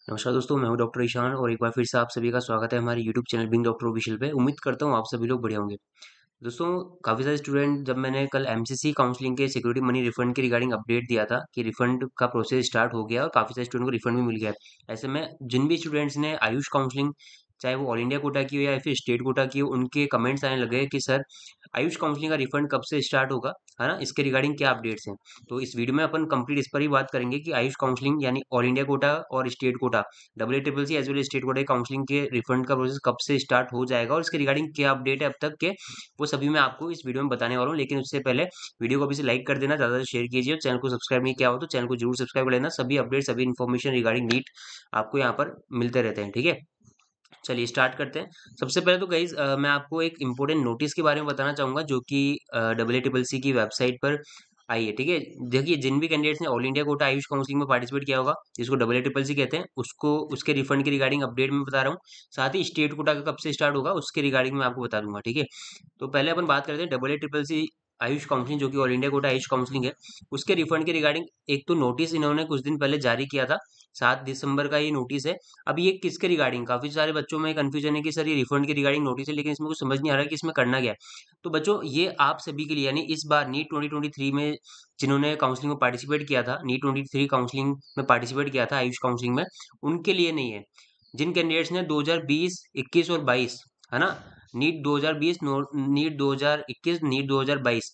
नमस्कार दोस्तों, मैं हूं डॉक्टर ईशान और एक बार फिर से आप सभी का स्वागत है हमारे YouTube channel Being Doctor Official पे। उम्मीद करता हूं आप सभी लोग बढ़िया होंगे। दोस्तों, काफ़ी सारे स्टूडेंट, जब मैंने कल एमसीसी काउंसलिंग के सिक्योरिटी मनी रिफंड के रिगार्डिंग अपडेट दिया था कि रिफंड का प्रोसेस स्टार्ट हो गया और काफ़ी सारे स्टूडेंट को रिफंड भी मिल गया है। ऐसे में जिन भी स्टूडेंट्स ने आयुष काउंसलिंग, चाहे वो ऑल इंडिया कोटा की हो या फिर स्टेट कोटा की हो, उनके कमेंट्स आने लगे कि सर आयुष काउंसलिंग का रिफंड कब से स्टार्ट होगा, है ना? इसके रिगार्डिंग क्या अपडेट्स हैं। तो इस वीडियो में अपन कंप्लीट इस पर ही बात करेंगे कि आयुष काउंसलिंग यानी ऑल इंडिया कोटा और state quota, double A triple C as well state quota counselling के रिफंड का प्रोसेस कब से स्टार्ट हो जाएगा और इसके रिगार्डिंग क्या अपडेट है अब तक के, वो सभी मैं आपको इस वीडियो में बताने वाला हूँ। लेकिन उससे पहले वीडियो को अभी से लाइक कर देना, ज़्यादा से शेयर कीजिए और चैनल को सब्सक्राइब नहीं किया हो तो चैनल को जरूर सब्सक्राइब कर लेना। सभी अपडेट, सभी इन्फॉर्मेशन रिगार्डिंग नीट आपको यहाँ पर मिलते रहते हैं, ठीक है? चलिए स्टार्ट करते हैं। सबसे पहले तो गाइज मैं आपको एक इम्पोर्टेंट नोटिस के बारे में बताना चाहूँगा जो कि डबल ए ट्रिपल सी की वेबसाइट पर आई है, ठीक है? देखिए, जिन भी कैंडिडेट्स ने all India quota AYUSH counselling में पार्टिसिपेट किया होगा, जिसको डबल ए ट्रिपल सी कहते हैं, उसको उसके रिफंड की रिगार्डिंग अपडेट मैं बता रहा हूँ। साथ ही स्टेट कोटा का कब से स्टार्ट होगा उसके रिगार्डिंग मैं आपको बता दूंगा, ठीक है? तो पहले अपन बात करते हैं double A triple C AYUSH counselling, जो कि all India quota AYUSH counselling है, उसके रिफंड के रिगार्डिंग एक तो नोटिस इन्होंने कुछ दिन पहले जारी किया था। 7 दिसंबर का ये नोटिस है। अब ये किसके रिगार्डिंग, काफी सारे बच्चों में कंफ्यूजन है कि सर ये रिफंड के रिगार्डिंग नोटिस है, लेकिन इसमें कुछ समझ नहीं आ रहा कि इसमें करना क्या है। तो बच्चों, ये आप सभी के लिए, यानी इस बार नीट 2023 में जिन्होंने काउंसलिंग में पार्टिसिपेट किया था, नीट 23 काउंसलिंग में पार्टिसिपेट किया था आयुष काउंसलिंग में, उनके लिए नहीं है। जिन कैंडिडेट्स ने 2020, 21 और 22, है ना, नीट 2020, नीट 2021, नीट 2022,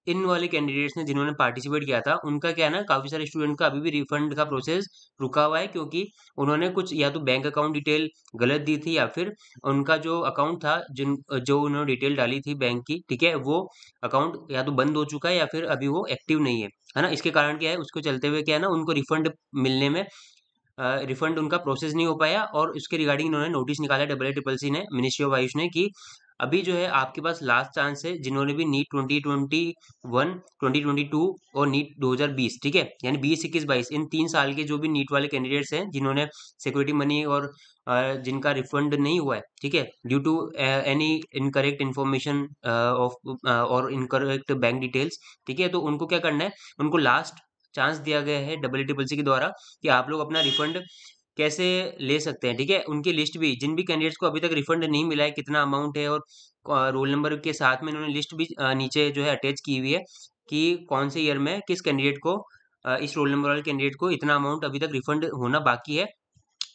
इन वाले कैंडिडेट्स ने जिन्होंने पार्टिसिपेट किया था, उनका क्या है ना, काफी सारे स्टूडेंट का अभी भी रिफंड का प्रोसेस रुका हुआ है, क्योंकि उन्होंने कुछ या तो बैंक अकाउंट डिटेल गलत दी थी या फिर उनका जो अकाउंट था, जिन जो उन्होंने डिटेल डाली थी बैंक की, ठीक है, वो अकाउंट या तो बंद हो चुका है या फिर अभी वो एक्टिव नहीं है ना? इसके कारण क्या है, उसको चलते हुए क्या है ना, उनको रिफंड मिलने में रिफंड उनका प्रोसेस नहीं हो पाया और उसके रिगार्डिंग इन्होंने नोटिस निकाला डबल ए ट्रिपल सी ने, मिनिस्ट्री ऑफ आयुष ने, कि अभी जो है आपके पास लास्ट चांस है, जिन्होंने भी नीट 2021, 2022 और नीट 2020, ठीक है, यानी 20, 21, 22, इन 3 साल के जो भी नीट वाले कैंडिडेट्स हैं जिन्होंने सिक्योरिटी मनी और जिनका रिफंड नहीं हुआ है, ठीक है, due to any incorrect information of और इनकरेक्ट बैंक डिटेल्स, ठीक है, तो उनको क्या करना है, उनको लास्ट चांस दिया गया है डबल ए ट्रिपल सी के द्वारा कि आप लोग अपना रिफंड कैसे ले सकते हैं, ठीक है? उनकी लिस्ट भी, जिन भी कैंडिडेट्स को अभी तक रिफंड नहीं मिला है, कितना अमाउंट है, और रोल नंबर के साथ में इन्होंने लिस्ट भी नीचे जो है अटैच की हुई है कि कौन से ईयर में किस कैंडिडेट को, इस रोल नंबर वाले कैंडिडेट को इतना अमाउंट अभी तक रिफंड होना बाकी है।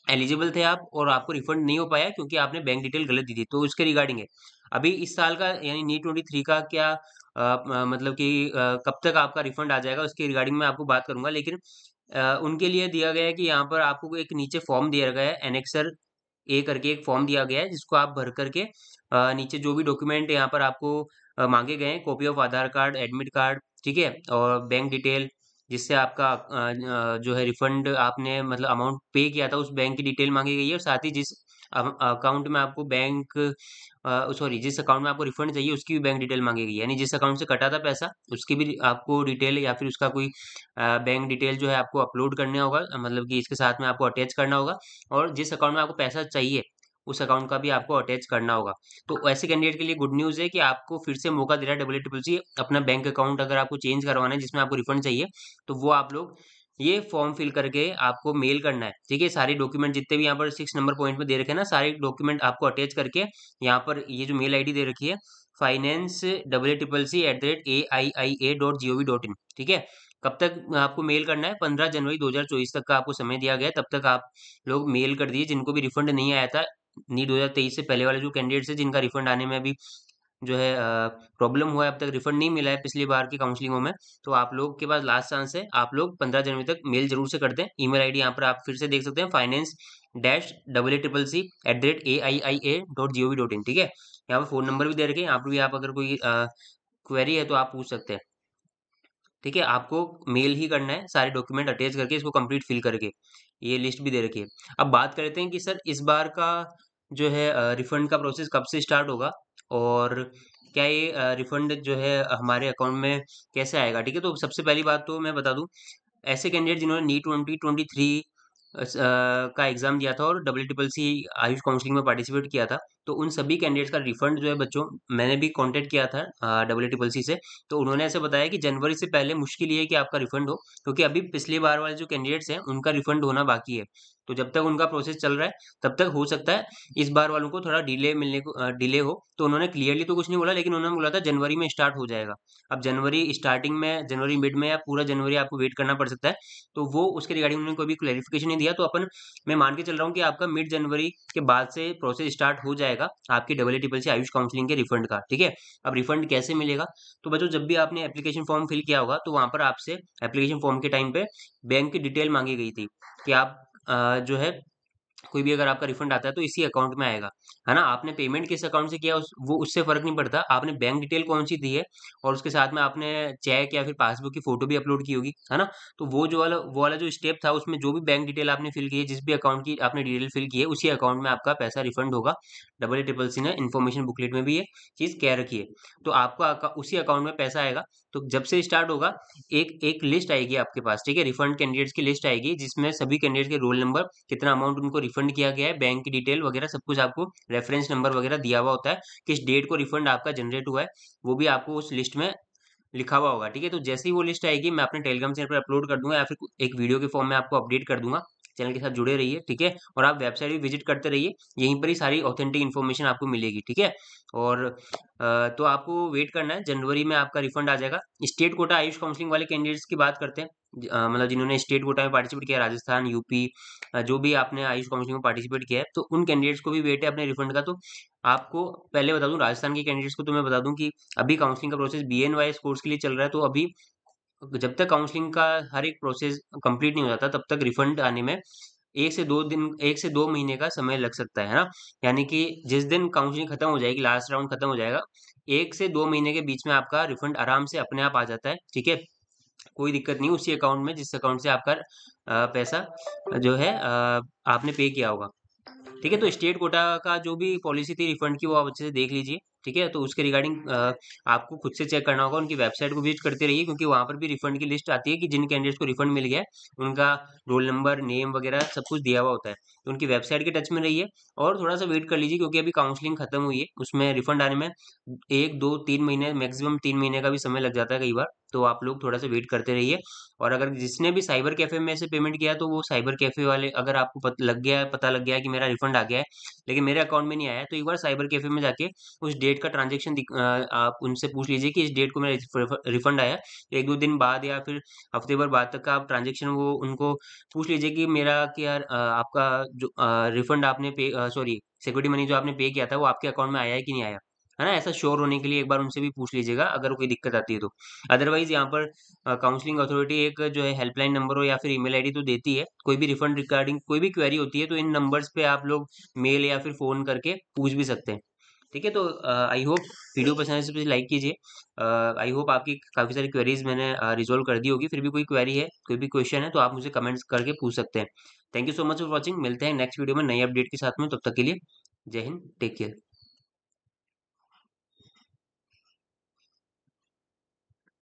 एलिजिबल थे आप और आपको रिफंड नहीं हो पाया क्योंकि आपने बैंक डिटेल गलत दी थी, तो उसके रिगार्डिंग है। अभी इस साल का यानी नीट 23 का क्या मतलब कि कब तक आपका रिफंड आ जाएगा उसके रिगार्डिंग मैं आपको बात करूंगा, लेकिन उनके लिए दिया गया है कि यहाँ पर आपको एक नीचे फॉर्म दिया गया है, एनेक्सर ए करके एक फॉर्म दिया गया है, जिसको आप भर करके नीचे जो भी डॉक्यूमेंट यहाँ पर आपको मांगे गए हैं, copy of Aadhaar card, admit card, ठीक है, और बैंक डिटेल, जिससे आपका जो है रिफंड आपने मतलब अमाउंट पे किया था उस बैंक की डिटेल मांगी गई है, और साथ ही जिस अकाउंट में आपको बैंक, सॉरी, जिस अकाउंट में आपको रिफंड चाहिए उसकी भी बैंक डिटेल मांगी गई है, यानी जिस अकाउंट से कटा था पैसा उसकी भी आपको डिटेल या फिर उसका कोई बैंक डिटेल जो है आपको अपलोड करना होगा, मतलब कि इसके साथ में आपको अटैच करना होगा, और जिस अकाउंट में आपको पैसा चाहिए उस अकाउंट का भी आपको अटैच करना होगा। तो ऐसे कैंडिडेट के लिए गुड न्यूज़ है कि आपको फिर से मौका दे रहा है डबल ए ट्रिपल सी, अपना बैंक अकाउंट अगर आपको चेंज करवाना है जिसमें आपको रिफंड चाहिए, तो वो आप लोग ये फॉर्म फिल करके आपको मेल करना है, ठीक है? सारे डॉक्यूमेंट जितने भी यहाँ पर 6 नंबर पॉइंट में दे रखे हैं ना, सारे डॉक्यूमेंट आपको अटैच करके यहाँ पर ये जो मेल आईडी दे रखी है, finance double A triple C at the rate AIIA.gov.in, ठीक है? कब तक आपको मेल करना है? 15 जनवरी 2024 तक का आपको समय दिया गया है, तब तक आप लोग मेल कर दीजिए। जिनको भी रिफंड नहीं आया था नी 2023 से पहले वाले जो कैंडिडेट्स हैं, जिनका रिफंड आने में अभी जो है प्रॉब्लम हुआ है, अब तक रिफंड नहीं मिला है पिछली बार की काउंसलिंगों में, तो आप लोग के पास लास्ट चांस है, आप लोग 15 जनवरी तक मेल जरूर से कर दें। ईमेल आईडी यहाँ पर आप फिर से देख सकते हैं, finance dash double A triple C at the rate AIIA.gov.in, ठीक है? यहाँ पर फोन नंबर भी दे रखे हैं, यहाँ पर भी आप अगर कोई क्वेरी है तो आप पूछ सकते हैं, ठीक है? आपको मेल ही करना है सारे डॉक्यूमेंट अटैच करके, इसको कंप्लीट फिल करके, ये लिस्ट भी दे रखी है। अब बात करते हैं कि सर इस बार का जो है रिफंड का प्रोसेस कब से स्टार्ट होगा और क्या ये रिफंड जो है हमारे अकाउंट में कैसे आएगा, ठीक है? तो सबसे पहली बात तो मैं बता दूं, ऐसे कैंडिडेट जिन्होंने नीट 2023 का एग्जाम दिया था और double triple C AYUSH counselling में पार्टिसिपेट किया था, तो उन सभी कैंडिडेट्स का रिफंड जो है बच्चों, मैंने भी कांटेक्ट किया था AACCC से, तो उन्होंने ऐसे बताया कि जनवरी से पहले मुश्किल ये है कि आपका रिफंड हो, क्योंकि अभी पिछली बार वाले जो कैंडिडेट्स हैं उनका रिफंड होना बाकी है। तो जब तक उनका प्रोसेस चल रहा है तब तक हो सकता है इस बार वालों को थोड़ा डिले मिलने को डिले हो। तो उन्होंने क्लियरली तो कुछ नहीं बोला, लेकिन उन्होंने बोला था जनवरी में स्टार्ट हो जाएगा। अब जनवरी स्टार्टिंग में, जनवरी मिड में या पूरा जनवरी आपको वेट करना पड़ सकता है। तो वो उसके रिगार्डिंग उन्होंने कोई भी क्लैरिफिकेशन नहीं दिया। तो मैं मान के चल रहा हूँ कि आपका मिड जनवरी के बाद से प्रोसेस स्टार्ट हो जाएगा आपकी AACCC आयुष काउंसलिंग के रिफंड का। ठीक है, अब रिफंड कैसे मिलेगा? तो बच्चों, जब भी आपने एप्लीकेशन फॉर्म फिल किया होगा तो वहां पर आपसे एप्लीकेशन फॉर्म के टाइम पे बैंक की डिटेल मांगी गई थी कि आप जो है कोई भी अगर आपका रिफंड आता है तो इसी अकाउंट में आएगा, है ना? आपने पेमेंट किस अकाउंट से किया वो उससे फर्क नहीं पड़ता, आपने बैंक डिटेल कौन सी दी है और उसके साथ में आपने चेक या फिर पासबुक की फोटो भी अपलोड की होगी, है ना? तो वो वाला जो स्टेप था उसमें जो भी बैंक डिटेल आपने फिल की है, जिस भी अकाउंट की आपने डिटेल फिल की है, उसी अकाउंट में आपका पैसा रिफंड होगा। AACCC ने इन्फॉर्मेशन बुकलेट में भी ये चीज कह रखी है। तो आपका उसी अकाउंट में पैसा आएगा। तो जब से स्टार्ट होगा, एक एक लिस्ट आएगी आपके पास, ठीक है, रिफंड कैंडिडेट्स की लिस्ट आएगी जिसमें सभी कैंडिडेट्स के रोल नंबर, कितना अमाउंट उनको रिफंड किया गया है, बैंक की डिटेल वगैरह सब कुछ आपको रेफरेंस नंबर वगैरह दिया हुआ होता है, किस डेट को रिफंड आपका जनरेट हुआ है, वो भी आपको उस लिस्ट में लिखा हुआ होगा। ठीक है, तो जैसे ही वो लिस्ट आएगी मैं अपने टेलीग्राम चैनल पर अपलोड कर दूंगा या फिर एक वीडियो के फॉर्म में आपको अपडेट कर दूंगा। चैनल के साथ जुड़े रहिए, ठीक है, और आप वेबसाइट भी विजिट करते रहिए, यहीं पर ही सारी ऑथेंटिक इन्फॉर्मेशन आपको मिलेगी। ठीक है, और तो आपको वेट करना है, जनवरी में आपका रिफंड आ जाएगा। स्टेट कोटा आयुष काउंसलिंग वाले कैंडिडेट्स की बात करते हैं, मतलब जिन्होंने स्टेट कोटा में पार्टिसिपेट किया, राजस्थान, यूपी, जो भी आपने आयुष काउंसलिंग में पार्टिसिपेट किया है, तो उन कैंडिडेट्स को भी वेट है अपने रिफंड का। तो आपको पहले बता दूं, राजस्थान के कैंडिडेट्स को तो मैं बता दूं कि अभी काउंसलिंग का प्रोसेस BNY कोर्स के लिए चल रहा है। तो अभी जब तक काउंसलिंग का हर एक प्रोसेस कंप्लीट नहीं हो जाता तब तक रिफंड आने में 1 से 2 महीने का समय लग सकता है ना? यानी कि जिस दिन काउंसलिंग खत्म हो जाएगी, लास्ट राउंड खत्म हो जाएगा, 1 से 2 महीने के बीच में आपका रिफंड आराम से अपने आप आ जाता है। ठीक है, कोई दिक्कत नहीं उसी अकाउंट में जिस अकाउंट से आपका पैसा जो है आपने पे किया होगा। ठीक है, तो स्टेट कोटा का जो भी पॉलिसी थी रिफंड की, वो आप अच्छे से देख लीजिए। ठीक है, तो उसके रिगार्डिंग आपको खुद से चेक करना होगा, उनकी वेबसाइट को विजिट करते रहिए, क्योंकि वहां पर भी रिफंड की लिस्ट आती है कि जिन कैंडिडेट्स को रिफंड मिल गया है उनका रोल नंबर, नेम वगैरह सब कुछ दिया हुआ होता है। तो उनकी वेबसाइट के टच में रहिए और थोड़ा सा वेट कर लीजिए, क्योंकि अभी काउंसलिंग खत्म हुई है, उसमें रिफंड आने में 1 2 3 महीने, मैक्सिमम 3 महीने का भी समय लग जाता है कई बार। तो आप लोग थोड़ा सा वेट करते रहिए। और अगर जिसने भी साइबर कैफे में से पेमेंट किया, तो वो साइबर कैफे वाले, अगर आपको पता लग गया है कि मेरा रिफंड आ गया है लेकिन मेरे अकाउंट में नहीं आया है, तो एक बार साइबर कैफे में जाके उस डेट का ट्रांजेक्शन आप उनसे पूछ लीजिए कि इस डेट को मेरा रिफंड आया है। 1 2 दिन बाद या फिर हफ्ते भर बाद तक का आप ट्रांजेक्शन वो उनको पूछ लीजिए कि मेरा क्या आपका जो रिफंड आपने पे, सॉरी, सिक्योरिटी मनी जो आपने पे किया था वो आपके अकाउंट में आया है कि नहीं आया, है ना? ऐसा श्योर होने के लिए एक बार उनसे भी पूछ लीजिएगा अगर कोई दिक्कत आती है तो। अदरवाइज यहाँ पर काउंसलिंग अथॉरिटी एक जो है हेल्पलाइन नंबर हो या फिर ईमेल आईडी तो देती है, कोई भी रिफंड रिगार्डिंग कोई भी क्वेरी होती है तो इन नंबर्स पे आप लोग मेल या फिर फोन करके पूछ भी सकते हैं। ठीक है, तो आई होप वीडियो पसंद आए तो प्लीज लाइक कीजिए। आई होप आपकी काफी सारी क्वेरीज मैंने रिजोल्व कर दी होगी। फिर भी कोई क्वेरी है, कोई भी क्वेश्चन है, तो आप मुझे कमेंट्स करके पूछ सकते हैं। Thank you so much for watching. मिलते हैं नेक्स्ट वीडियो में नई अपडेट के साथ में, तब तक के लिए जय हिंद, टेक केयर।